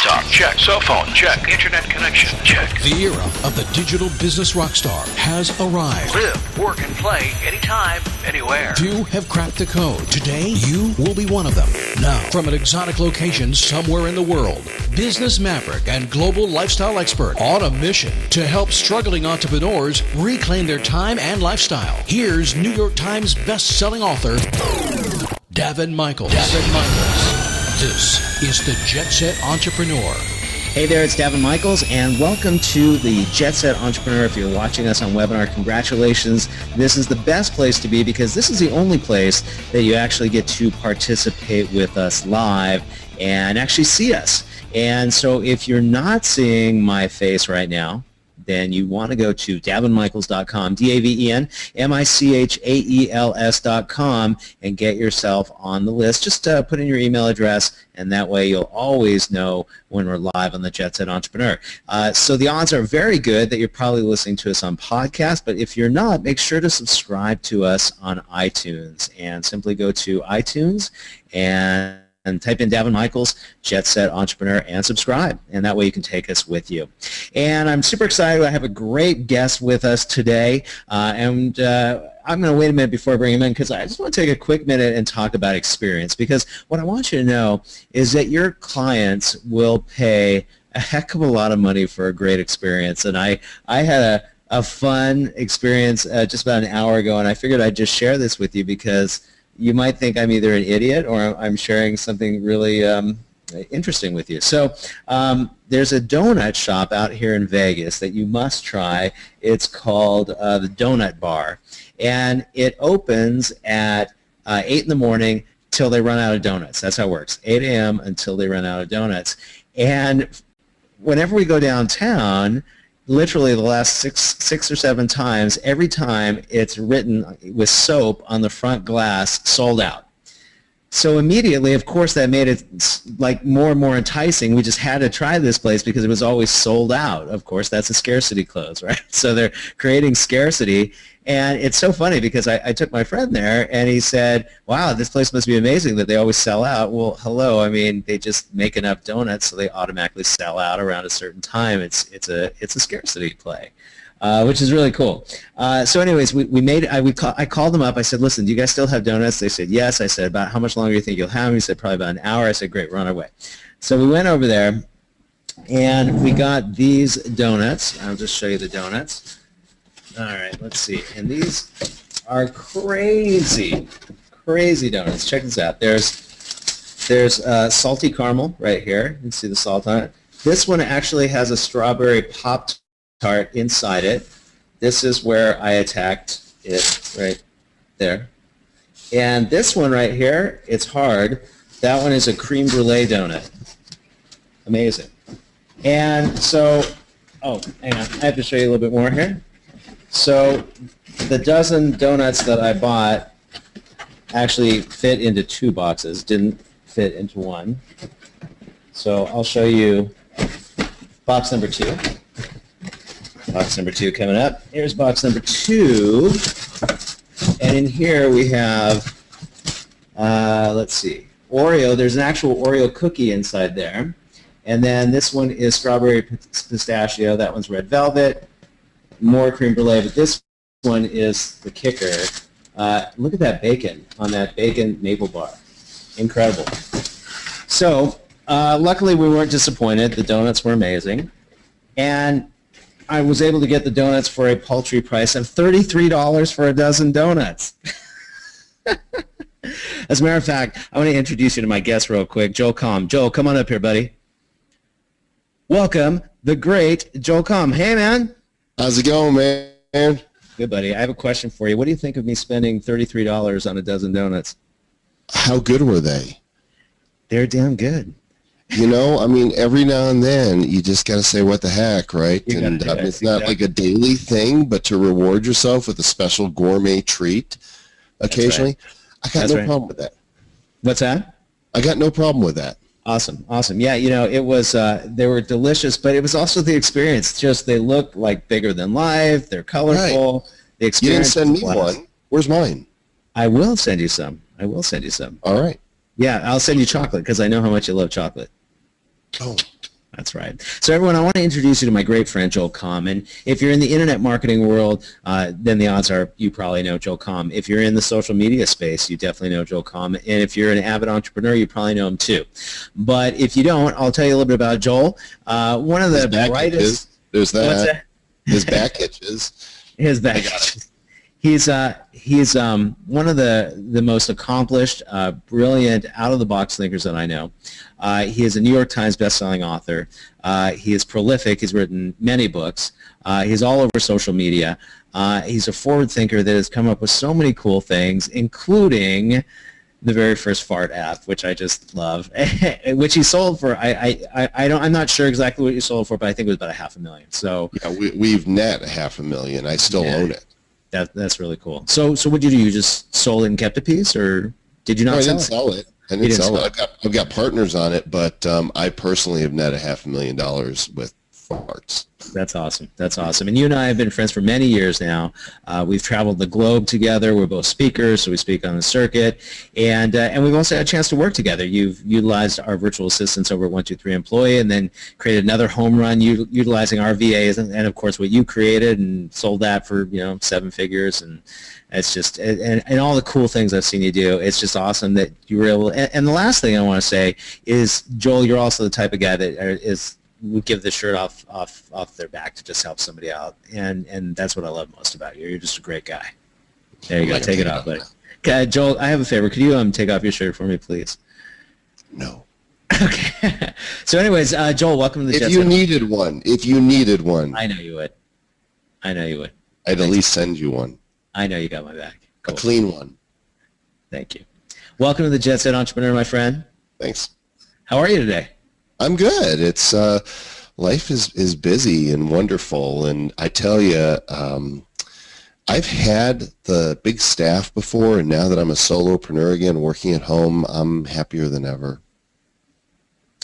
Laptop, check. Cell phone, check. Internet connection, check. The era of the digital business rockstar has arrived. Live, work, and play anytime, anywhere. Few have cracked the code. Today, you will be one of them. Now, from an exotic location somewhere in the world, business maverick and global lifestyle expert on a mission to help struggling entrepreneurs reclaim their time and lifestyle. Here's New York Times best-selling author, Daven Michaels. This is the Jetset Entrepreneur. Hey there, it's Daven Michaels, and welcome to the Jetset Entrepreneur. If you're watching us on webinar, congratulations. This is the best place to be because this is the only place that you actually get to participate with us live and actually see us. And so if you're not seeing my face right now, then you want to go to davenmichaels.com, DAVENMICHAELS.com, and get yourself on the list. Just put in your email address, and that way you'll always know when we're live on the Jetset Entrepreneur. So the odds are very good that you're probably listening to us on podcast, but if you're not, make sure to subscribe to us on iTunes, and simply go to iTunes and type in Daven Michaels, Jetset Entrepreneur, and subscribe. And that way you can take us with you. And I'm super excited. I have a great guest with us today. I'm going to wait a minute before I bring him in because I just want to take a quick minute and talk about experience. Because what I want you to know is that your clients will pay a heck of a lot of money for a great experience. And I had a fun experience just about an hour ago, and I figured I'd just share this with you because you might think I'm either an idiot or I'm sharing something really interesting with you. So there's a donut shop out here in Vegas that you must try. It's called the Donut Bar. And it opens at 8 in the morning till they run out of donuts. That's how it works, 8 a.m. until they run out of donuts. And whenever we go downtown, literally the last six or seven times, every time it's written with soap on the front glass, sold out. So immediately, of course, that made it like more and more enticing. We just had to try this place because it was always sold out. Of course, that's a scarcity clause, right? So they're creating scarcity. And it's so funny because I took my friend there, and he said, wow, this place must be amazing that they always sell out. Well, hello. I mean, they just make enough donuts so they automatically sell out around a certain time. It's a scarcity play, which is really cool. So anyways, I called them up. I said, listen, do you guys still have donuts? They said, yes. I said, about how much longer do you think you'll have them? He said, probably about an hour. I said, great, we're on our way. So we went over there, and we got these donuts. I'll just show you the donuts. All right, let's see. And these are crazy donuts. Check this out. There's salty caramel right here. You can see the salt on it. This one actually has a strawberry Pop-Tart inside it. This is where I attacked it right there. And this one right here, it's hard. That one is a creme brulee donut. Amazing. And so, oh, hang on. I have to show you a little bit more here. So the dozen donuts that I bought actually fit into 2 boxes, didn't fit into one. So I'll show you box number 2. Box number 2 coming up. Here's box number 2. And in here we have, let's see, Oreo. There's an actual Oreo cookie inside there. And then this one is strawberry pistachio. That one's red velvet. More creme brulee, but this one is the kicker. Look at that bacon on that bacon maple bar. Incredible. So luckily we weren't disappointed. The donuts were amazing. And I was able to get the donuts for a paltry price of $33 for a dozen donuts. As a matter of fact, I want to introduce you to my guest real quick, Joel Comm. Joel, come on up here, buddy. Welcome, the great Joel Comm. Hey, man. How's it going, man? Good, buddy. I have a question for you. What do you think of me spending $33 on a dozen donuts? How good were they? They're damn good. You know, I mean, every now and then you just got to say what the heck, right? And it's not like a daily thing, but to reward yourself with a special gourmet treat occasionally. Right. I got no problem with that. What's that? I got no problem with that. Awesome. Yeah, you know, it was, they were delicious, but it was also the experience. Just they look like bigger than life. They're colorful. Right. The experience. You didn't send me one. Where's mine? I will send you some. All right. Yeah, I'll send you chocolate because I know how much you love chocolate. Oh, That's right. So everyone, I want to introduce you to my great friend, Joel Comm. And if you're in the internet marketing world, then the odds are you probably know Joel Comm. If you're in the social media space, you definitely know Joel Comm. And if you're an avid entrepreneur, you probably know him too. But if you don't, I'll tell you a little bit about Joel. One of the brightest... There's that. What's that? His back itches. His back itches. He's one of the most accomplished, brilliant, out-of-the-box thinkers that I know. He is a New York Times best-selling author. He is prolific. He's written many books. He's all over social media. He's a forward thinker that has come up with so many cool things, including the very first fart app, which I just love, which he sold for. I'm not sure exactly what he sold for, but I think it was about $500,000. So yeah, we've net $500,000. I still own it. That's really cool. So what did you do? You just sold it and kept a piece, or did you not sell it? I didn't sell it. I've got partners on it, but I personally have net $500,000 with farts. That's awesome. That's awesome. And you and I have been friends for many years now. We've traveled the globe together. We're both speakers, so we speak on the circuit. And we've also had a chance to work together. You've utilized our virtual assistants over at 123 Employee, and then created another home run utilizing our VAs, and of course what you created and sold that for 7 figures. And it's just and all the cool things I've seen you do. It's just awesome that you were able. And the last thing I want to say is, Joel, you're also the type of guy that would give the shirt off their back to just help somebody out, and that's what I love most about you. You're just a great guy. There you go. Take it off, buddy. Okay, Joel, I have a favor. Could you take off your shirt for me, please? No. Okay. So, anyways, Joel, welcome to the Jetset. If you needed one. I know you would. I'd at least send you one. I know you got my back. Cool. A clean one. Thank you. Welcome to the Jetset Entrepreneur, my friend. Thanks. How are you today? I'm good. It's life is busy and wonderful, and I tell you, I've had the big staff before, and now that I'm a solopreneur again, working at home, I'm happier than ever.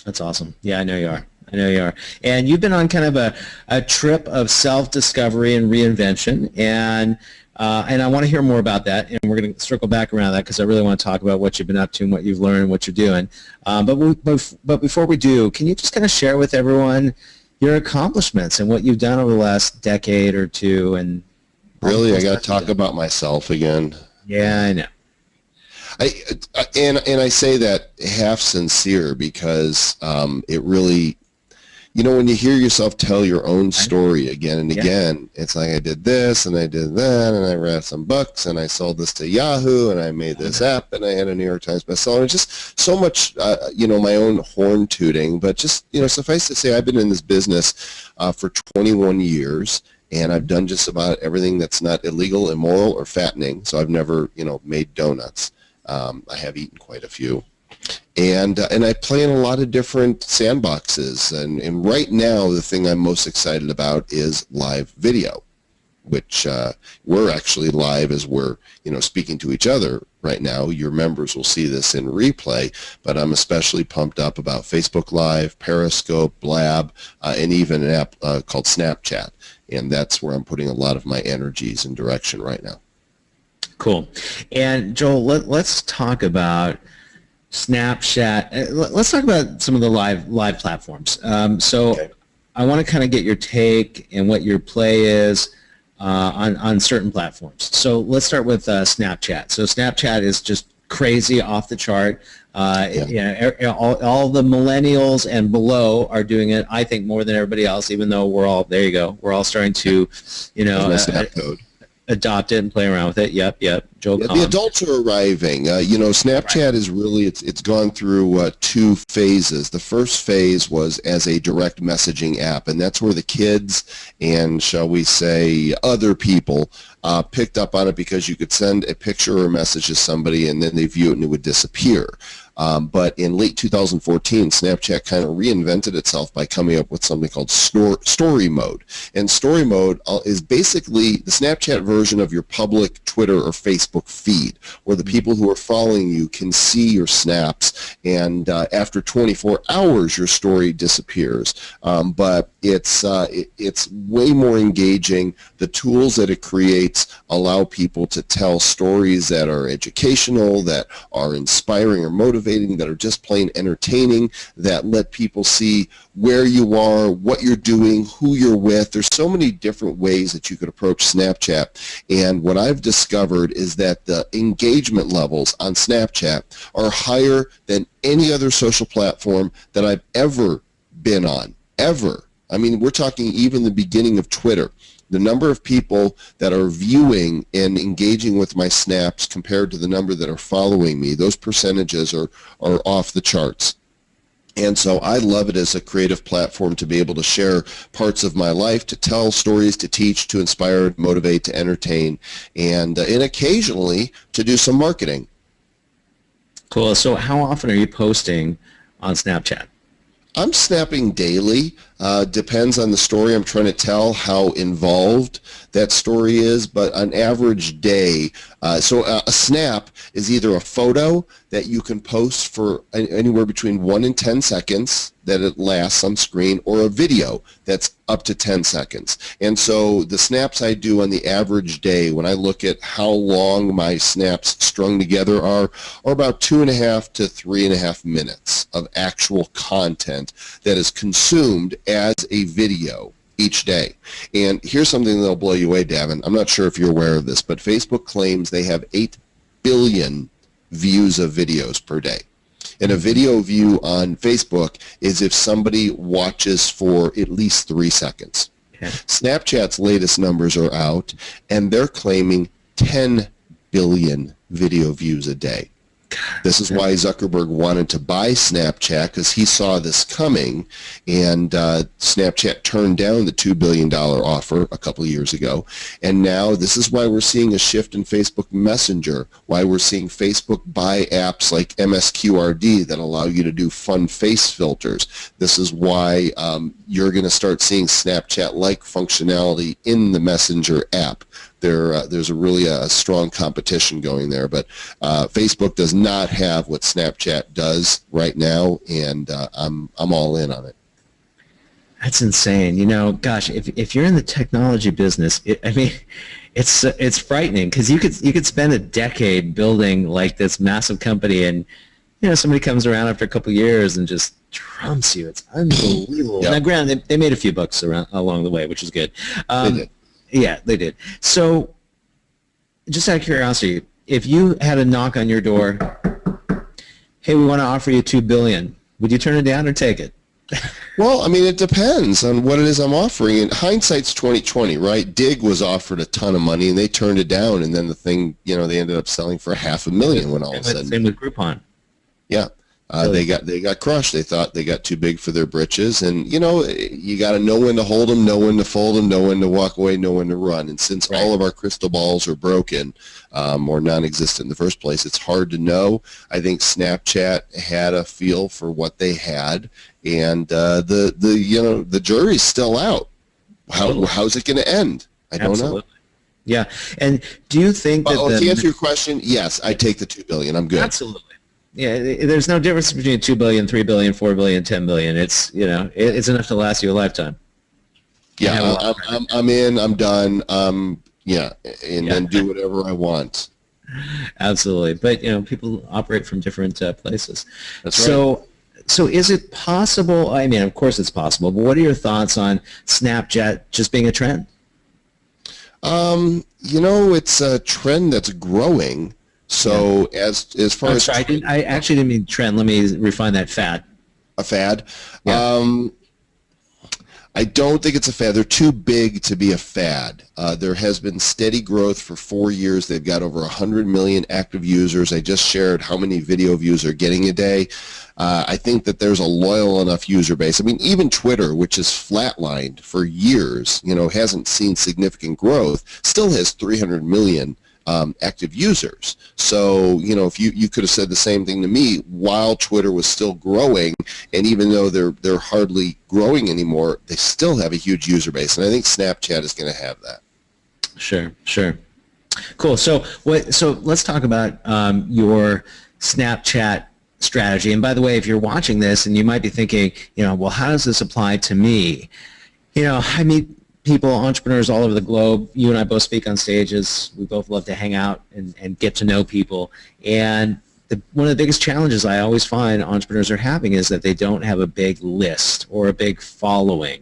That's awesome. Yeah, I know you are. And you've been on kind of a trip of self-discovery and reinvention, and I want to hear more about that, and we're going to circle back around that because I really want to talk about what you've been up to and what you've learned and what you're doing. But before we do, can you just kind of share with everyone your accomplishments and what you've done over the last decade or two? And really, I got to talk about myself again. Yeah, I know. I say that half sincere because it really, when you hear yourself tell your own story again and again, it's like I did this and I did that and I read some books and I sold this to Yahoo and I made this app and I had a New York Times bestseller. Just so much, my own horn tooting. But just, suffice to say, I've been in this business for 21 years. And I've done just about everything that's not illegal, immoral, or fattening. So I've never, made donuts. I have eaten quite a few. And I play in a lot of different sandboxes. And right now, the thing I'm most excited about is live video, which we're actually live as we're, speaking to each other right now. Your members will see this in replay, but I'm especially pumped up about Facebook Live, Periscope, Blab, and even an app called Snapchat. And that's where I'm putting a lot of my energies and direction right now. Cool. And Joel, let's talk about Snapchat. Let's talk about some of the live platforms. Okay. I want to kind of get your take and what your play is on certain platforms. So let's start with Snapchat. So Snapchat is just crazy, off the chart. All the millennials and below are doing it, I think, more than everybody else, even though we're all starting to, adopt it and play around with it. Yep. Joel Comm. The adults are arriving. Snapchat is really, it's gone through 2 phases. The first phase was as a direct messaging app, and that's where the kids and, shall we say, other people picked up on it because you could send a picture or a message to somebody and then they view it and it would disappear. But in late 2014, Snapchat kind of reinvented itself by coming up with something called story mode. And story mode is basically the Snapchat version of your public Twitter or Facebook feed, where the people who are following you can see your snaps, and after 24 hours, your story disappears. But it's way more engaging. The tools that it creates allow people to tell stories that are educational, that are inspiring or motivating, motivating, that are just plain entertaining, that let people see where you are, what you're doing, who you're with. There's so many different ways that you could approach Snapchat. And what I've discovered is that the engagement levels on Snapchat are higher than any other social platform that I've ever been on, ever. I mean, we're talking even the beginning of Twitter. The number of people that are viewing and engaging with my snaps compared to the number that are following me, those percentages are off the charts. And so I love it as a creative platform to be able to share parts of my life, to tell stories, to teach, to inspire, to motivate, to entertain, and occasionally to do some marketing. Cool. So how often are you posting on Snapchat? I'm snapping daily. Depends on the story I'm trying to tell, how involved that story is, but an average day. So a snap is either a photo that you can post for anywhere between 1 and 10 seconds that it lasts on screen, or a video that's up to 10 seconds. And so the snaps I do on the average day, when I look at how long my snaps strung together are about 2.5 to 3.5 minutes of actual content that is consumed as a video each day. And here's something that'll blow you away, Daven. I'm not sure if you're aware of this, but Facebook claims they have 8 billion views of videos per day. And a video view on Facebook is if somebody watches for at least 3 seconds. Okay. Snapchat's latest numbers are out, and they're claiming 10 billion video views a day. This is why Zuckerberg wanted to buy Snapchat, because he saw this coming, and Snapchat turned down the $2 billion offer a couple of years ago. And now this is why we're seeing a shift in Facebook Messenger, why we're seeing Facebook buy apps like MSQRD that allow you to do fun face filters. This is why you're going to start seeing Snapchat-like functionality in the Messenger app. There's really a strong competition going there, but Facebook does not have what Snapchat does right now, and I'm all in on it. That's insane. You know, gosh, if you're in the technology business, it's frightening, because you could spend a decade building like this massive company, and somebody comes around after a couple of years and just trumps you. It's unbelievable. Yep. Now, granted, they made a few bucks along the way, which is good. They did. Yeah, they did. So, just out of curiosity, if you had a knock on your door, hey, we want to offer you $2 billion, would you turn it down or take it? Well, I mean, it depends on what it is I'm offering. And hindsight's 20/20, right? Dig was offered a ton of money, and they turned it down, and then the thing, they ended up selling for $500,000 when all of a sudden. Same with Groupon. Yeah. They got crushed. They thought they got too big for their britches, and you got to know when to hold them, know when to fold them, know when to walk away, know when to run. And since all of our crystal balls are broken or non-existent in the first place, it's hard to know. I think Snapchat had a feel for what they had, and the jury's still out. How's it going to end? I don't know. Yeah, and do you think that to answer your question, yes, I take the $2 billion. I'm good. Absolutely. Yeah, there's no difference between $2 billion, $3 billion, $4 billion, $10 billion. It's it's enough to last you a lifetime. Yeah, I'm in. I'm done. Then do whatever I want. Absolutely, but people operate from different places. That's right. So is it possible? I mean, of course it's possible. But what are your thoughts on Snapchat just being a trend? It's a trend that's growing. So as far as I actually didn't mean trend. Let me refine that. Fad. A fad. Yeah. I don't think it's a fad. They're too big to be a fad. There has been steady growth for 4 years. They've got over 100 million active users. I just shared how many video views they're getting a day. I think that there's a loyal enough user base. I mean, even Twitter, which is flatlined for years, hasn't seen significant growth, still has 300 million active users. So, if you could have said the same thing to me while Twitter was still growing, and even though they're hardly growing anymore, they still have a huge user base, and I think Snapchat is going to have that. Sure. Cool. So let's talk about your Snapchat strategy. And by the way, if you're watching this and you might be thinking, well, how does this apply to me? I meet people, entrepreneurs all over the globe. You and I both speak on stages. We both love to hang out and get to know people. And one of the biggest challenges I always find entrepreneurs are having is that they don't have a big list or a big following.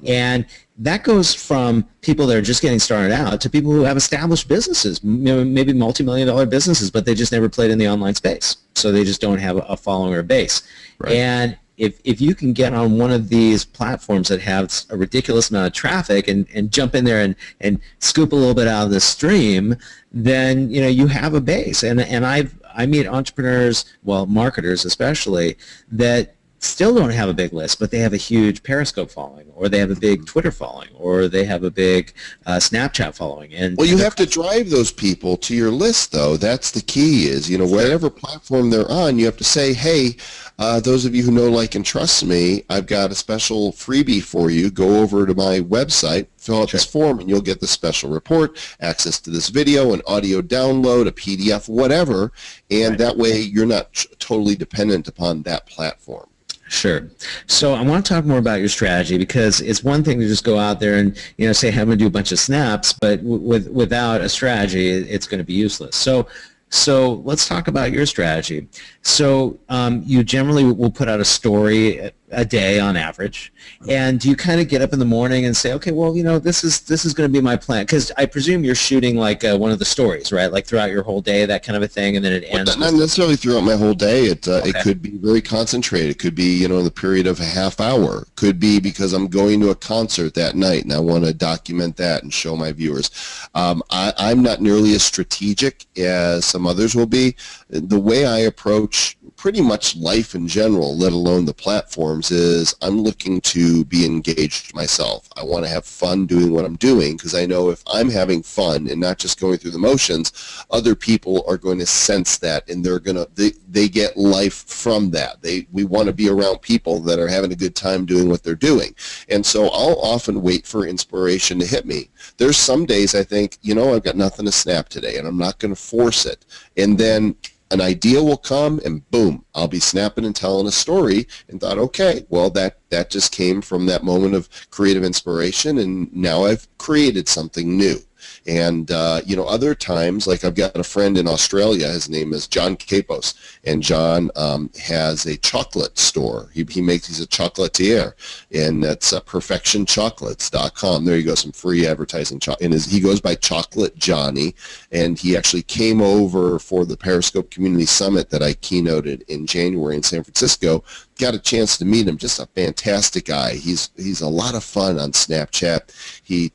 And that goes from people that are just getting started out to people who have established businesses, maybe multi-million-dollar businesses, but they just never played in the online space. So they just don't have a following or a base. Right. And if you can get on one of these platforms that have a ridiculous amount of traffic and jump in there and scoop a little bit out of the stream, then you have a base. And I meet entrepreneurs, well, marketers especially, that still don't have a big list, but they have a huge Periscope following, or they have a big Twitter following, or they have a big Snapchat following. Well, you have to drive those people to your list, though. That's the key is, whatever platform they're on, you have to say, hey, those of you who know, like, and trust me, I've got a special freebie for you. Go over to my website, fill out this form, and you'll get the special report, access to this video, an audio download, a PDF, whatever, and that way you're not totally dependent upon that platform. Sure. So I want to talk more about your strategy, because it's one thing to just go out there and say, I'm going to do a bunch of snaps, but without a strategy, it's going to be useless. So let's talk about your strategy. So you generally will put out a story a day on average, and do you kind of get up in the morning and say, okay, well, this is going to be my plan? Because I presume you're shooting like one of the stories, right? Like throughout your whole day, that kind of a thing, and then it ends. Not necessarily throughout my whole day. It could be very concentrated. It could be in the period of a half hour. Could be because I'm going to a concert that night and I want to document that and show my viewers. I'm not nearly as strategic as some others will be. The way I approach pretty much life in general, let alone the platforms, is I'm looking to be engaged myself. I want to have fun doing what I'm doing, because I know if I'm having fun and not just going through the motions, other people are going to sense that, and they get life from that. We want to be around people that are having a good time doing what they're doing. And so I'll often wait for inspiration to hit me. There's some days I think, I've got nothing to snap today, and I'm not going to force it. And then an idea will come, and boom, I'll be snapping and telling a story, and thought, okay, well, that just came from that moment of creative inspiration, and now I've created something new. And, other times, like I've got a friend in Australia, his name is John Capos, and John has a chocolate store. He's a chocolatier, and that's perfectionchocolates.com. There you go, some free advertising. And he goes by Chocolate Johnny, and he actually came over for the Periscope Community Summit that I keynoted in January in San Francisco. Got a chance to meet him. Just a fantastic guy. He's a lot of fun on Snapchat. He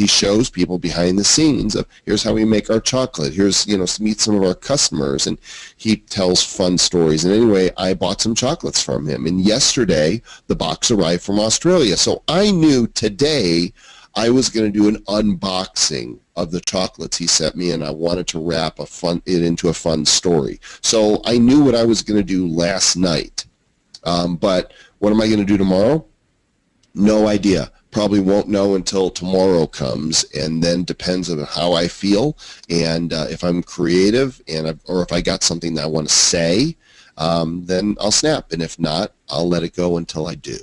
shows people behind the scenes of, here's how we make our chocolate. Here's meet some of our customers, and he tells fun stories. And anyway, I bought some chocolates from him. And yesterday the box arrived from Australia. So I knew today I was going to do an unboxing of the chocolates he sent me, and I wanted to wrap it into a fun story. So I knew what I was going to do last night. But what am I going to do tomorrow? No idea. Probably won't know until tomorrow comes, and then depends on how I feel, and if I'm creative, or if I got something that I want to say, then I'll snap, and if not, I'll let it go until I do.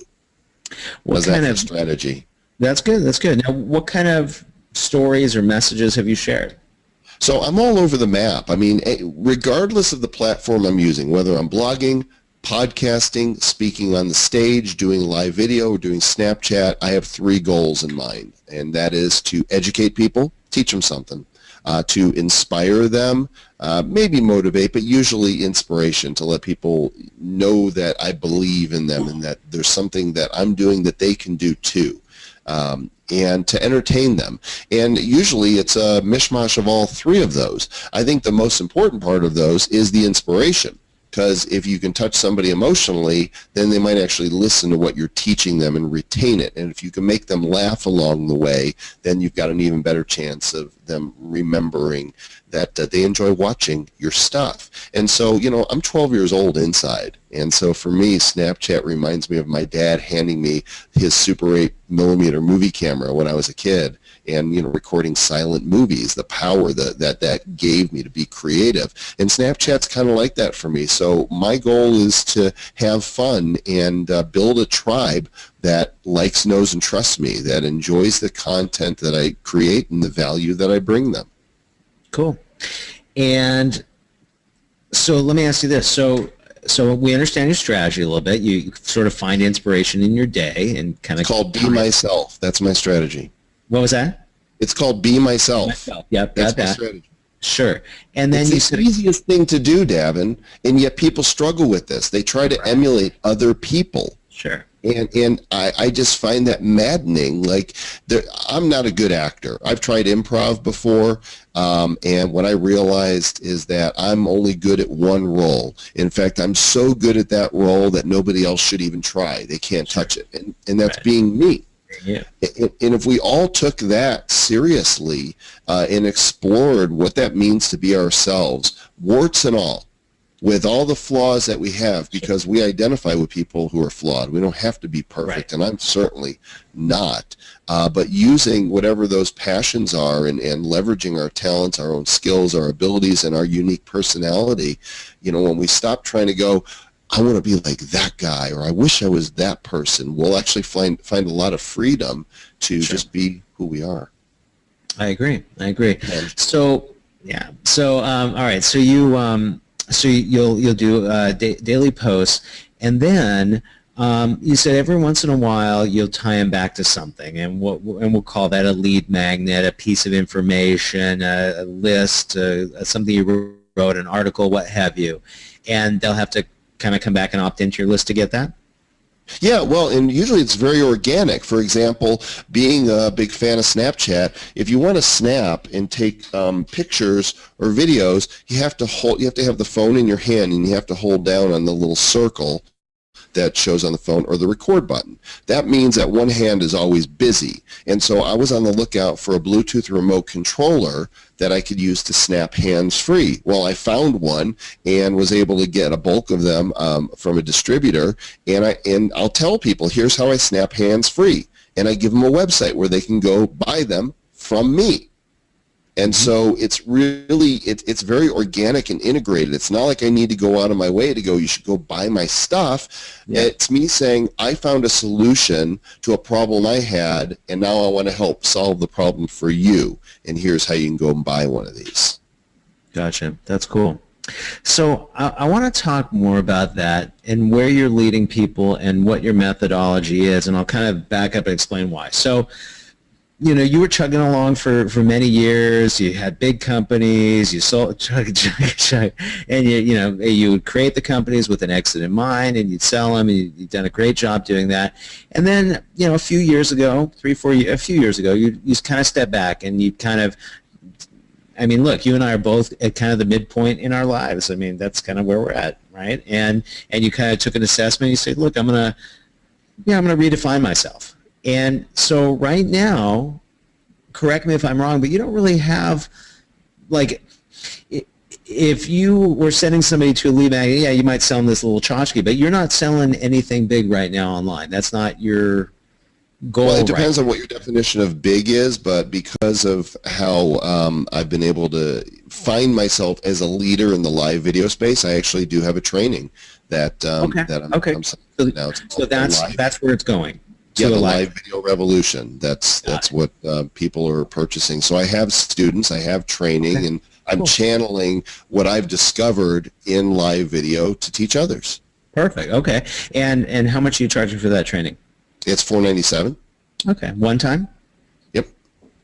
What kind of strategy? That's good. That's good. Now, what kind of stories or messages have you shared? So I'm all over the map. I mean, regardless of the platform I'm using, whether I'm blogging, podcasting, speaking on the stage, doing live video, or doing Snapchat, I have 3 goals in mind, and that is to educate people, teach them something, to inspire them, maybe motivate, but usually inspiration, to let people know that I believe in them and that there's something that I'm doing that they can do too. And to entertain them. And usually it's a mishmash of all 3 of those. I think the most important part of those is the inspiration. Because if you can touch somebody emotionally, then they might actually listen to what you're teaching them and retain it. And if you can make them laugh along the way, then you've got an even better chance of them remembering that they enjoy watching your stuff. And so, I'm 12 years old inside. And so for me, Snapchat reminds me of my dad handing me his Super 8mm movie camera when I was a kid. And recording silent movies, the power that gave me to be creative. And Snapchat's kind of like that for me. So my goal is to have fun and build a tribe that likes, knows, and trusts me, that enjoys the content that I create and the value that I bring them. Cool. And So let me ask you this. So we understand your strategy a little bit. You sort of find inspiration in your day and kind of... It's called Be Myself. That's my strategy. What was that? It's called Be Myself. Yep, That's got my that. strategy. Sure. And then it's you the said... easiest thing to do, Daven, and yet people struggle with this. They try to emulate other people. Sure. And I just find that maddening. Like, I'm not a good actor. I've tried improv before, and what I realized is that I'm only good at one role. In fact, I'm so good at that role that nobody else should even try. They can't touch it, and that's being me. Yeah. And if we all took that seriously and explored what that means to be ourselves, warts and all, with all the flaws that we have, because we identify with people who are flawed. We don't have to be perfect, and I'm certainly not. But using whatever those passions are and leveraging our talents, our own skills, our abilities, and our unique personality, when we stop trying to go, I want to be like that guy, or I wish I was that person, we'll actually find a lot of freedom to just be who we are. I agree. So, yeah. So, all right. So you... So you'll do daily posts, and then you said every once in a while you'll tie them back to something, and we'll call that a lead magnet, a piece of information, a list, something you wrote, an article, what have you, and they'll have to kind of come back and opt into your list to get that. Yeah, well, and usually it's very organic. For example, being a big fan of Snapchat, if you want to snap and take pictures or videos, you have to have the phone in your hand, and you have to hold down on the little circle that shows on the phone, or the record button. That means that one hand is always busy. And so I was on the lookout for a Bluetooth remote controller that I could use to snap hands-free. Well, I found one and was able to get a bulk of them from a distributor, and I'll tell people, here's how I snap hands-free. And I give them a website where they can go buy them from me. And so it's really, it's very organic and integrated. It's not like I need to go out of my way to go, you should go buy my stuff. Yeah. It's me saying, I found a solution to a problem I had, and now I want to help solve the problem for you. And here's how you can go and buy one of these. Gotcha. That's cool. So I want to talk more about that and where you're leading people and what your methodology is, and I'll kind of back up and explain why. So, you were chugging along for many years. You had big companies. You sold, chug, and you would create the companies with an exit in mind, and you'd sell them. And you've done a great job doing that. And then, a few years ago, a few years ago, you kind of stepped back, and you kind of, look, you and I are both at kind of the midpoint in our lives. That's kind of where we're at, right? And you kind of took an assessment. You said, look, I'm gonna redefine myself. And so right now, correct me if I'm wrong, but you don't really have, like, if you were sending somebody to a lead magnet, yeah, you might sell them this little tchotchke, but you're not selling anything big right now online. That's not your goal. Well, it depends on what your definition of big is, but because of how I've been able to find myself as a leader in the live video space, I actually do have a training that I'm selling now. So that's where it's going. Yeah, the live video revolution. That's what people are purchasing. So I have students, I have training, and I'm channeling what I've discovered in live video to teach others. Perfect. Okay. And how much are you charging for that training? It's $497. Okay. One time? Yep.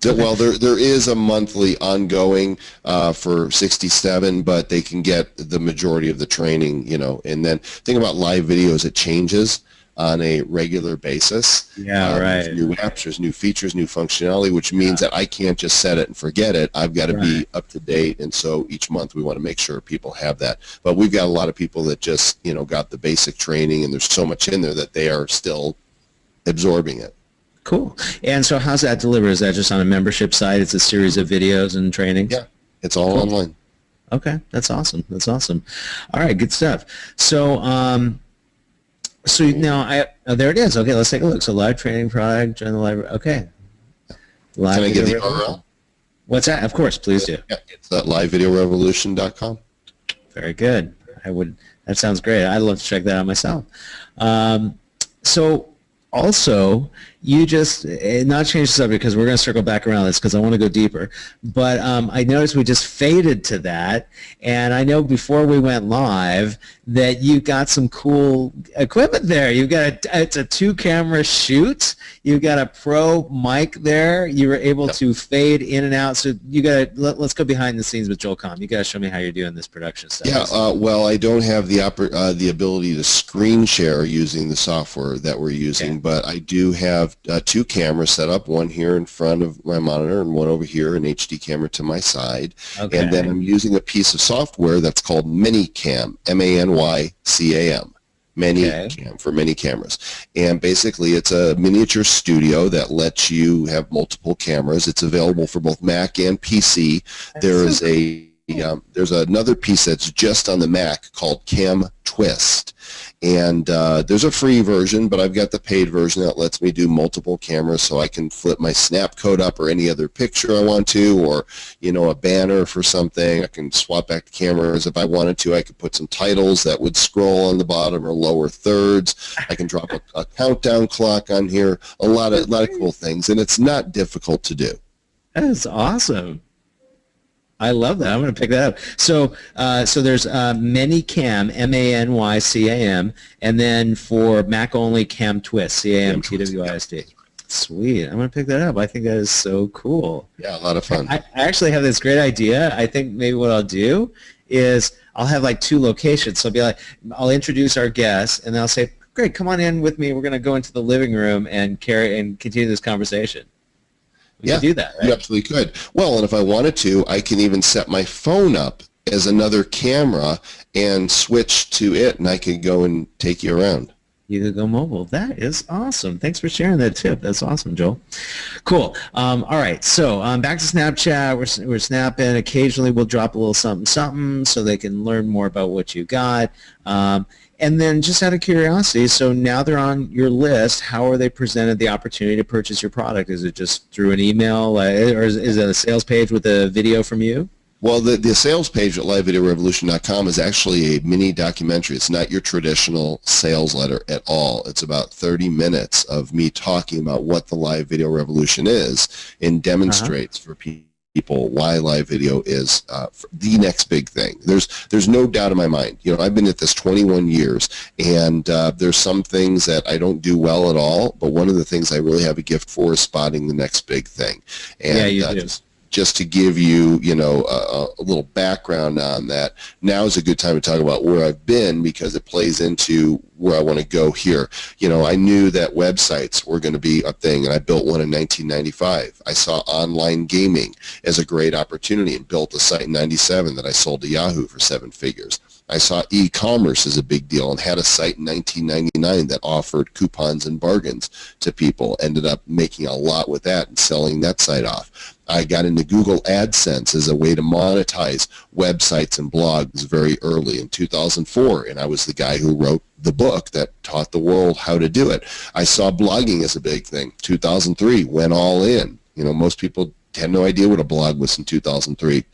Okay. Well, there is a monthly ongoing for $67, but they can get the majority of the training, and then think about live videos, it changes on a regular basis. Yeah, right. There's new apps, there's new features, new functionality, which means that I can't just set it and forget it. I've got to be up to date, and so each month we want to make sure people have that. But we've got a lot of people that just, got the basic training, and there's so much in there that they are still absorbing it. Cool. And so how's that delivered? Is that just on a membership site? It's a series of videos and trainings? Yeah, it's all online. Okay, that's awesome. All right, good stuff. So, so now there it is. Okay, let's take a look. So live training product, join the live. Okay. Can I get the URL? What's that? Of course, please do. Yeah, it's at livevideorevolution.com. Very good. That sounds great. I'd love to check that out myself. So Also, you just, not change the subject because we're going to circle back around this because I want to go deeper, but I noticed we just faded to that, and I know before we went live that you got some cool equipment there. You've got it's a 2-camera shoot. You've got a pro mic there. You were able to fade in and out. So you got to, let's go behind the scenes with Joel Comm. You got to show me how you're doing this production stuff. Yeah, well, I don't have the ability to screen share using the software that we're using, but I do have 2 cameras set up, one here in front of my monitor and one over here, an HD camera to my side. Okay. And then I'm using a piece of software that's called ManyCam, M-A-N-Y-C-A-M. ManyCam for many cameras. And basically it's a miniature studio that lets you have multiple cameras. It's available for both Mac and PC. There's there's another piece that's just on the Mac called Cam Twist. And there's a free version, but I've got the paid version that lets me do multiple cameras, so I can flip my snap code up or any other picture I want to, or, you know, a banner for something. I can swap back to cameras if I wanted to. I could put some titles that would scroll on the bottom or lower thirds. I can drop a countdown clock on here, a lot of cool things, and it's not difficult to do. That is awesome. I love that. I'm going to pick that up. So, so there's ManyCam, M-A-N-Y-C-A-M, and then for Mac only, Cam Twist, C-A-M-T-W-I-S-D. Sweet. I'm going to pick that up. I think that is so cool. Yeah, a lot of fun. I actually have this great idea. I think maybe what I'll do is I'll have like 2 locations. So I'll be like, I'll introduce our guests, and then I'll say, great, come on in with me. We're going to go into the living room and continue this conversation. We could do that, right? You absolutely could. Well, and if I wanted to, I can even set my phone up as another camera and switch to it, and I could go and take you around. You could go mobile. That is awesome. Thanks for sharing that tip. That's awesome, Joel. Cool. All right, so back to Snapchat. We're snapping. Occasionally we'll drop a little something so they can learn more about what you got. And then just out of curiosity, so now they're on your list, how are they presented the opportunity to purchase your product? Is it just through an email, or is it a sales page with a video from you? Well, the sales page at livevideorevolution.com is actually a mini documentary. It's not your traditional sales letter at all. It's about 30 minutes of me talking about what the live video revolution is and demonstrates for people why live video is the next big thing. There's no doubt in my mind. You know, I've been at this 21 years, and there's some things that I don't do well at all, but one of the things I really have a gift for is spotting the next big thing. And yeah, you do. Just to give you, you know, a little background on that, now is a good time to talk about where I've been because it plays into where I want to go here. You know, I knew that websites were going to be a thing, and I built one in 1995. I saw online gaming as a great opportunity and built a site in 97 that I sold to Yahoo for 7 figures. I saw e-commerce as a big deal and had a site in 1999 that offered coupons and bargains to people. Ended up making a lot with that and selling that site off. I got into Google AdSense as a way to monetize websites and blogs very early in 2004, and I was the guy who wrote the book that taught the world how to do it. I saw blogging as a big thing. 2003, went all in. You know, most people had no idea what a blog was in 2003.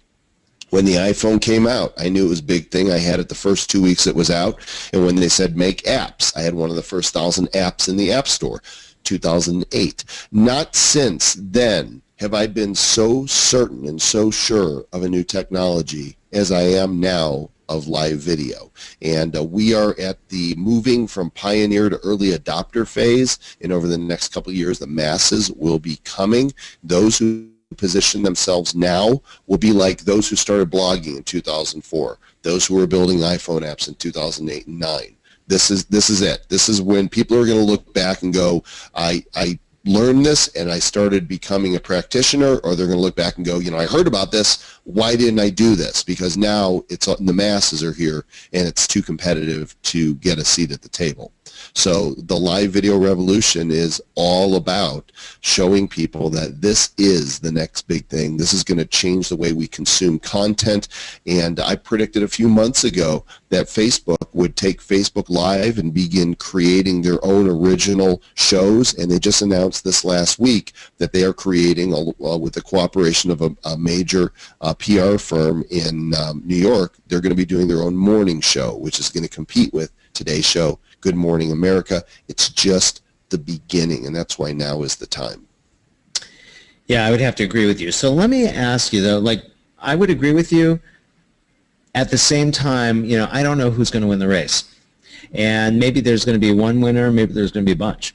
When the iPhone came out, I knew it was a big thing. I had it the first 2 weeks it was out, and when they said make apps, I had one of the first 1,000 apps in the App Store, 2008. Not since then have I been so certain and so sure of a new technology as I am now of live video. And we are at the moving from pioneer to early adopter phase, and over the next couple of years the masses will be coming. Those who position themselves now will be like those who started blogging in 2004, those who were building iPhone apps in 2008 and 9. This is it. This is when people are going to look back and go, I learned this and I started becoming a practitioner, or they're going to look back and go, you know, I heard about this, why didn't I do this? Because now the masses are here and it's too competitive to get a seat at the table. So the live video revolution is all about showing people that this is the next big thing. This is going to change the way we consume content. And I predicted a few months ago that Facebook would take Facebook Live and begin creating their own original shows. And they just announced this last week that they are creating, with the cooperation of a major PR firm in New York, they're going to be doing their own morning show, which is going to compete with Today's Show, Good Morning America. It's just the beginning, and that's why now is the time. Yeah, I would have to agree with you. So let me ask you, though, like, I would agree with you. At the same time, I don't know who's going to win the race. And maybe there's going to be one winner, maybe there's going to be a bunch.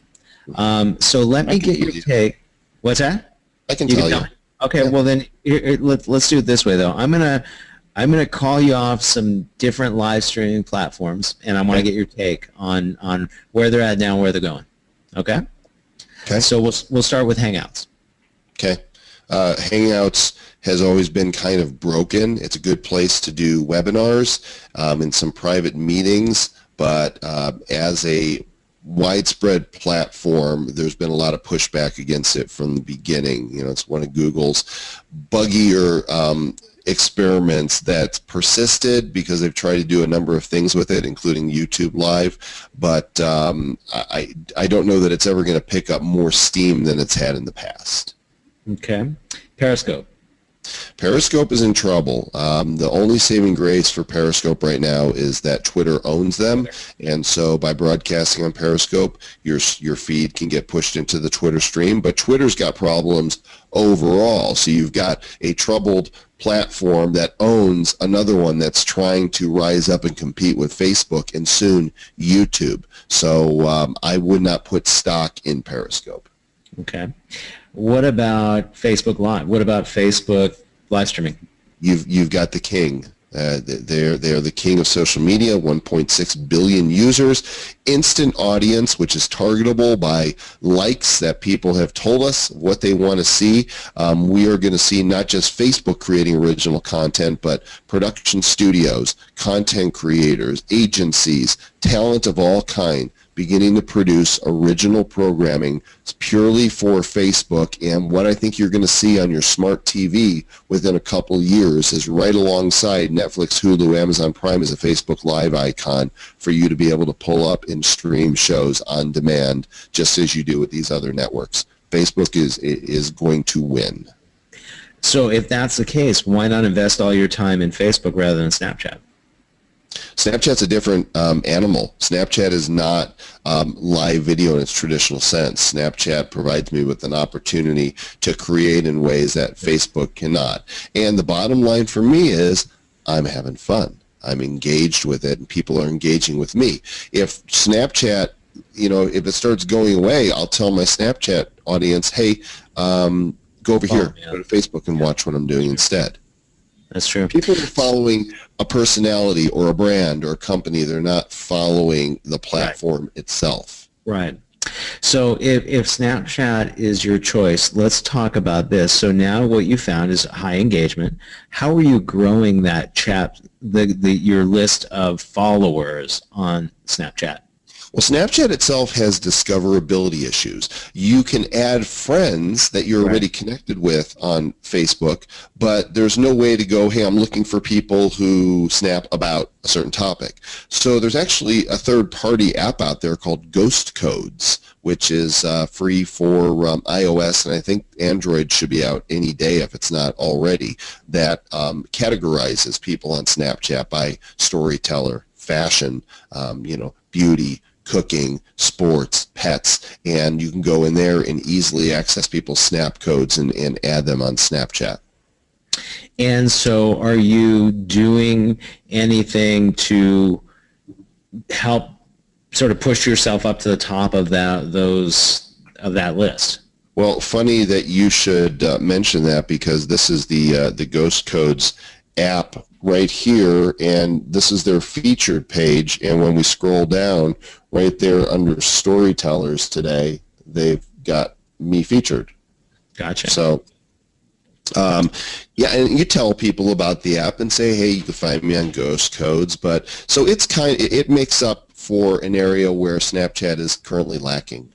So let me get your take. What's that? I can tell you. Okay, well then let's do it this way though. I'm gonna call you off some different live streaming platforms, and I want to get your take on where they're at now and where they're going. Okay. Okay. So we'll start with Hangouts. Okay. Hangouts has always been kind of broken. It's a good place to do webinars and some private meetings, but as a widespread platform, there's been a lot of pushback against it from the beginning. It's one of Google's buggier experiments that's persisted because they've tried to do a number of things with it, including YouTube Live, but I don't know that it's ever going to pick up more steam than it's had in the past. Okay. Periscope. Periscope is in trouble. The only saving grace for Periscope right now is that Twitter owns them, and so by broadcasting on Periscope, your feed can get pushed into the Twitter stream, but Twitter's got problems overall. So you've got a troubled platform that owns another one that's trying to rise up and compete with Facebook and soon YouTube. So I would not put stock in Periscope. Okay. What about Facebook Live? What about Facebook live streaming? You've got the king. They're the king of social media, 1.6 billion users, instant audience, which is targetable by likes that people have told us what they want to see. We are going to see not just Facebook creating original content, but production studios, content creators, agencies, talent of all kind, beginning to produce original programming purely for Facebook. And what I think you're going to see on your smart TV within a couple of years is right alongside Netflix, Hulu, Amazon Prime is a Facebook Live icon for you to be able to pull up and stream shows on demand, just as you do with these other networks. Facebook is going to win. So if that's the case, why not invest all your time in Facebook rather than Snapchat? Snapchat's a different animal. Snapchat is not live video in its traditional sense. Snapchat provides me with an opportunity to create in ways that Facebook cannot. And the bottom line for me is I'm having fun. I'm engaged with it, and people are engaging with me. If Snapchat, if it starts going away, I'll tell my Snapchat audience, hey, go over here, go to Facebook and watch what I'm doing instead. That's true. People are following a personality or a brand or a company. They're not following the platform itself. Right. So if Snapchat is your choice, let's talk about this. So now what you found is high engagement. How are you growing that chat, your list of followers on Snapchat? Well, Snapchat itself has discoverability issues. You can add friends that you're already connected with on Facebook, but there's no way to go, hey, I'm looking for people who snap about a certain topic. So there's actually a third-party app out there called Ghost Codes, which is free for iOS, and I think Android should be out any day if it's not already, that categorizes people on Snapchat by storyteller, fashion, beauty, cooking, sports, pets, and you can go in there and easily access people's snap codes and add them on Snapchat. And so are you doing anything to help sort of push yourself up to the top of that list? Well, funny that you should mention that, because this is the Ghost Codes app right here, and this is their featured page, and when we scroll down right there under storytellers today, they've got me featured. Gotcha. So yeah, and you tell people about the app and say, hey, you can find me on Ghost Codes, but so it makes up for an area where Snapchat is currently lacking.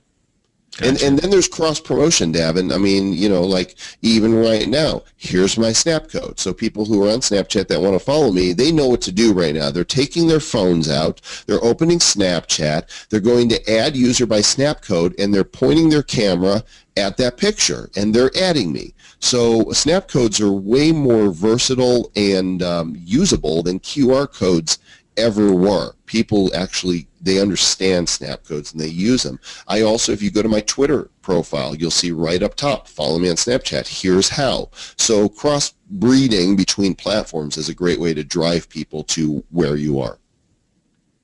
Gotcha. And then there's cross-promotion, Daven. I mean, like even right now, here's my Snap code. So people who are on Snapchat that want to follow me, they know what to do right now. They're taking their phones out, they're opening Snapchat, they're going to add user by Snap code, and they're pointing their camera at that picture, and they're adding me. So Snap codes are way more versatile and usable than QR codes ever were. People actually, they understand snap codes and they use them. I also, if you go to my Twitter profile, you'll see right up top, follow me on Snapchat, here's how. So cross-breeding between platforms is a great way to drive people to where you are.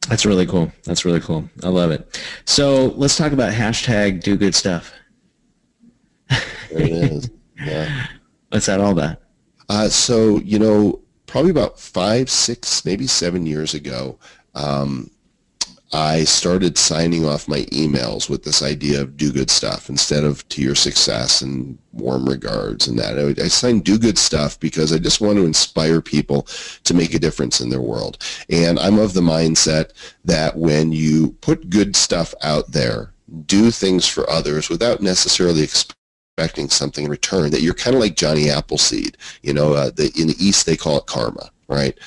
That's really cool. That's really cool. I love it. So let's talk about hashtag do good stuff. There it is. Yeah. What's that all about? So, you know, probably about 5, 6, maybe 7 years ago, I started signing off my emails with this idea of do good stuff instead of to your success and warm regards and that. I signed do good stuff because I just want to inspire people to make a difference in their world. And I'm of the mindset that when you put good stuff out there, do things for others without necessarily expecting something in return, that you're kind of like Johnny Appleseed. You know, in the East they call it karma, right?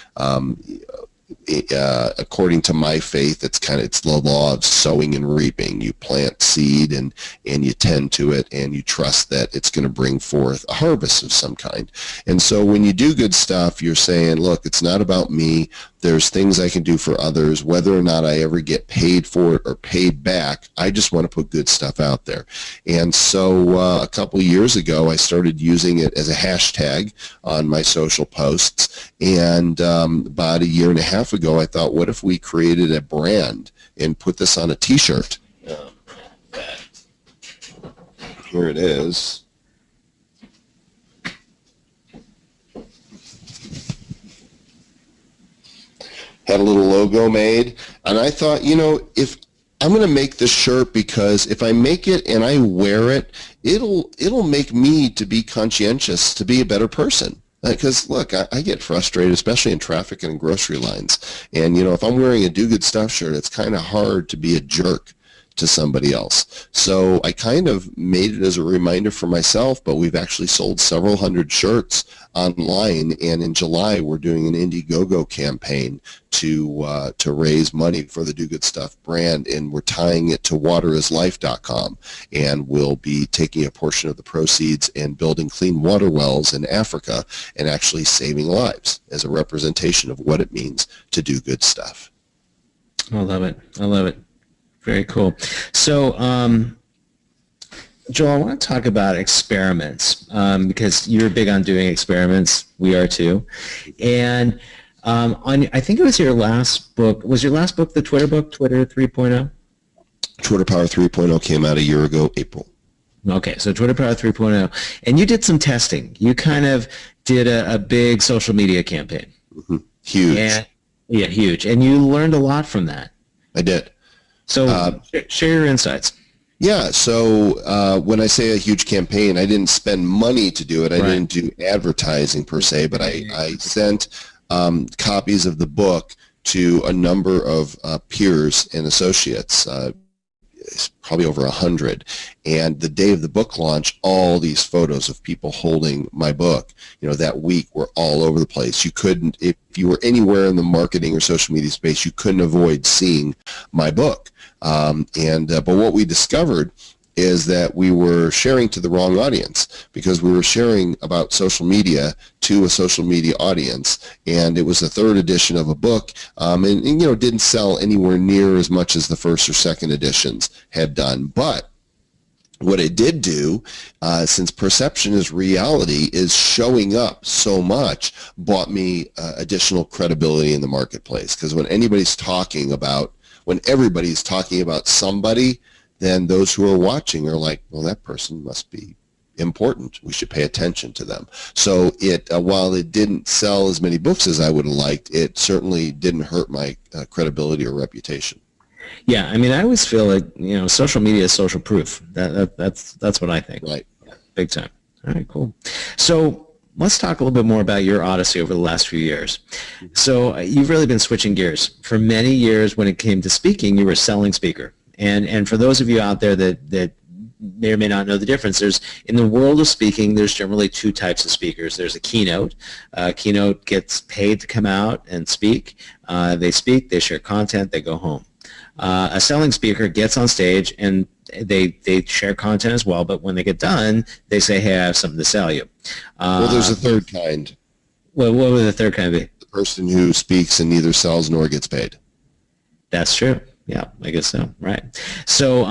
According to my faith, it's the law of sowing and reaping. You plant seed and you tend to it, and you trust that it's going to bring forth a harvest of some kind. And so when you do good stuff, you're saying, look, it's not about me. There's things I can do for others. Whether or not I ever get paid for it or paid back, I just want to put good stuff out there. And so a couple of years ago, I started using it as a hashtag on my social posts. And about a year and a half ago, I thought, what if we created a brand and put this on a T-shirt? Here it is. Had a little logo made, and I thought, you know, if I'm going to make this shirt, because if I make it and I wear it, it'll make me to be conscientious, to be a better person. Because, look, I get frustrated, especially in traffic and in grocery lines. And, you know, if I'm wearing a do good stuff shirt, it's kind of hard to be a jerk to somebody else. So I kind of made it as a reminder for myself, but we've actually sold several hundred shirts online, and in July we're doing an Indiegogo campaign to raise money for the Do Good Stuff brand, and we're tying it to waterislife.com, and we'll be taking a portion of the proceeds and building clean water wells in Africa and actually saving lives as a representation of what it means to do good stuff. I love it. I love it. Very cool. So, Joel, I want to talk about experiments because you're big on doing experiments. We are too. And I think it was your last book. Was your last book the Twitter book, Twitter 3.0? Twitter Power 3.0 came out a year ago, April. Okay, so Twitter Power 3.0. And you did some testing. You kind of did a big social media campaign. Mm-hmm. Huge. Yeah, huge. And you learned a lot from that. I did. So share your insights. Yeah, so when I say a huge campaign, I didn't spend money to do it. I didn't do advertising per se, but I sent copies of the book to a number of peers and associates, probably over 100. And the day of the book launch, all these photos of people holding my book, you know, that week were all over the place. You couldn't, if you were anywhere in the marketing or social media space, you couldn't avoid seeing my book. But what we discovered is that we were sharing to the wrong audience, because we were sharing about social media to a social media audience, and it was the third edition of a book, and you know, didn't sell anywhere near as much as the first or second editions had done. But what it did do, since perception is reality, is showing up so much, bought me additional credibility in the marketplace. Because when everybody's talking about somebody, then those who are watching are like, well, that person must be important. We should pay attention to them. So it, while it didn't sell as many books as I would have liked, it certainly didn't hurt my credibility or reputation. Yeah, I mean, I always feel like, you know, social media is social proof. That's what I think. Right. Big time. All right, cool. So let's talk a little bit more about your odyssey over the last few years. So you've really been switching gears. For many years, when it came to speaking, you were a selling speaker. And for those of you out there that may or may not know the difference, there's, in the world of speaking, there's generally two types of speakers. There's a keynote. Keynote gets paid to come out and speak. They speak, they share content, they go home. A selling speaker gets on stage and they share content as well, but when they get done, they say, hey, I have something to sell you. Well, there's a third kind. What would the third kind be? person who speaks and neither sells nor gets paid. That's true. Yeah, I guess so. Right. So,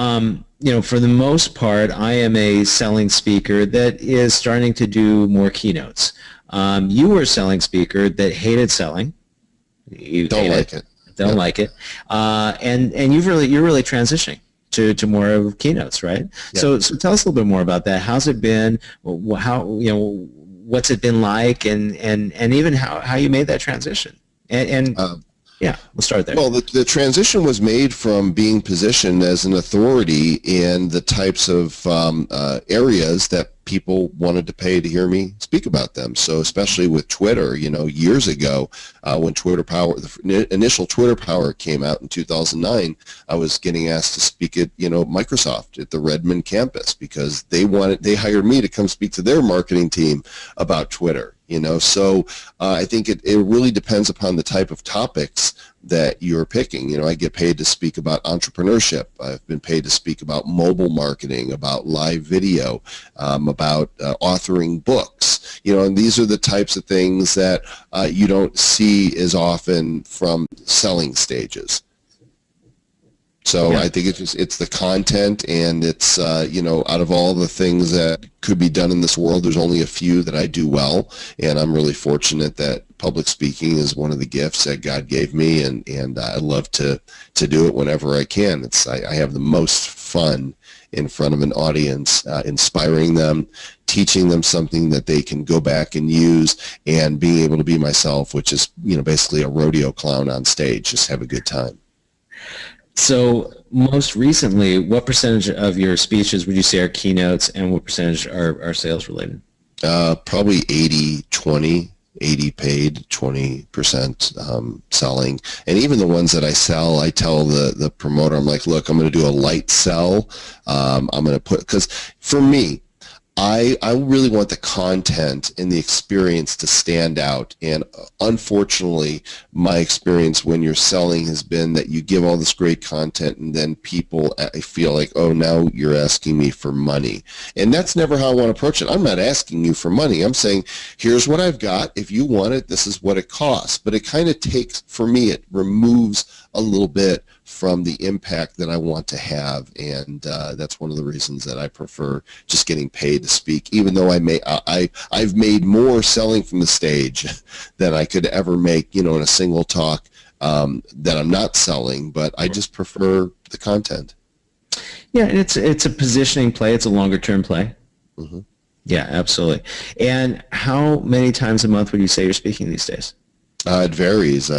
for the most part, I am a selling speaker that is starting to do more keynotes. You were a selling speaker that hated selling. You Don't like it. Don't like it. And you're really transitioning to more of keynotes, right? Yeah. So tell us a little bit more about that. How's it been? How, what's it been like, and even how you made that transition? And yeah, we'll start there. Well, the transition was made from being positioned as an authority in the types of areas that people wanted to pay to hear me speak about them. So especially with Twitter, years ago, when the initial Twitter Power came out in 2009, I was getting asked to speak at, Microsoft at the Redmond campus because they hired me to come speak to their marketing team about Twitter. So I think it really depends upon the type of topics that you're picking. I get paid to speak about entrepreneurship. I've been paid to speak about mobile marketing, about live video, about authoring books. And these are the types of things that you don't see as often from selling stages. So yeah. I think it's the content, and it's out of all the things that could be done in this world, there's only a few that I do well, and I'm really fortunate that public speaking is one of the gifts that God gave me, and I love to do it whenever I can. I have the most fun in front of an audience, inspiring them, teaching them something that they can go back and use, and being able to be myself, which is basically a rodeo clown on stage. Just have a good time. So most recently, what percentage of your speeches would you say are keynotes, and what percentage are sales related? Probably 80-20, 80 paid, 20% selling. And even the ones that I sell, I tell the promoter, I'm like, look, I'm going to do a light sell. I'm going to because for me, I really want the content and the experience to stand out. And unfortunately, my experience when you're selling has been that you give all this great content and then people feel like, oh, now you're asking me for money. And that's never how I want to approach it. I'm not asking you for money. I'm saying, here's what I've got. If you want it, this is what it costs. But it kind of takes, for me, it removes a little bit from the impact that I want to have, and that's one of the reasons that I prefer just getting paid to speak, even though I've made more selling from the stage than I could ever make, in a single talk that I'm not selling, but I just prefer the content. Yeah, and it's a positioning play. It's a longer term play. Mm-hmm. Yeah, absolutely. And how many times a month would you say you're speaking these days? It varies.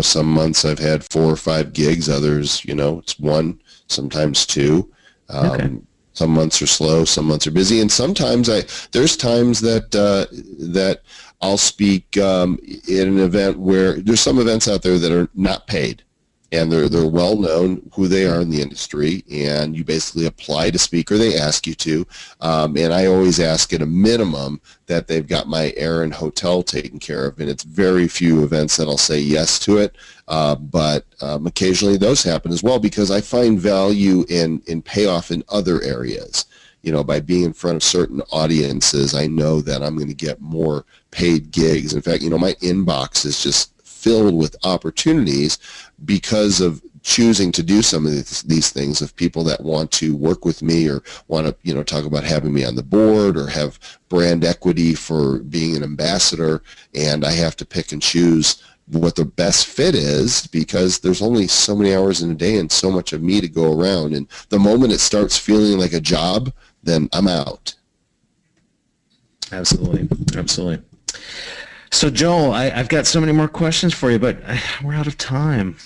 Some months I've had 4 or 5 gigs. Others, it's 1, sometimes 2. Okay. Some months are slow. Some months are busy. And sometimes there's times that I'll speak in an event where there's some events out there that are not paid. And they're well known who they are in the industry, and you basically apply to speak, or they ask you to. And I always ask at a minimum that they've got my air and hotel taken care of, and it's very few events that I'll say yes to it. But occasionally those happen as well, because I find value in payoff in other areas. By being in front of certain audiences, I know that I'm going to get more paid gigs. In fact, my inbox is just filled with opportunities because of choosing to do some of these things, of people that want to work with me or want to talk about having me on the board or have brand equity for being an ambassador, and I have to pick and choose what the best fit is, because there's only so many hours in a day and so much of me to go around, and the moment it starts feeling like a job, then I'm out. Absolutely. So, Joel, I've got so many more questions for you, but we're out of time.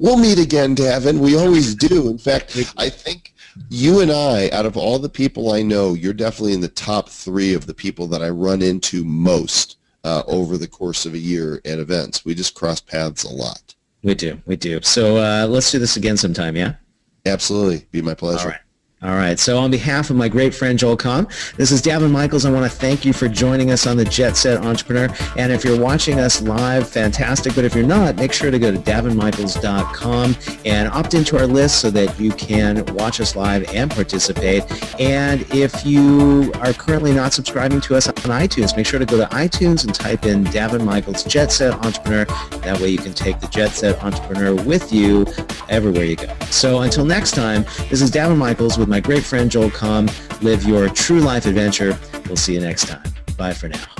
We'll meet again, Daven. We always do. In fact, I think you and I, out of all the people I know, you're definitely in the top 3 of the people that I run into most over the course of a year at events. We just cross paths a lot. We do. So let's do this again sometime, yeah? Absolutely. Be my pleasure. All right. All right. So on behalf of my great friend Joel Comm, this is Daven Michaels. I want to thank you for joining us on the Jetset Entrepreneur. And if you're watching us live, fantastic. But if you're not, make sure to go to davenmichaels.com and opt into our list so that you can watch us live and participate. And if you are currently not subscribing to us on iTunes, make sure to go to iTunes and type in Daven Michaels Jetset Entrepreneur. That way you can take the Jetset Entrepreneur with you everywhere you go. So until next time, this is Daven Michaels with my great friend Joel Comm. Live your true life adventure. We'll see you next time. Bye for now.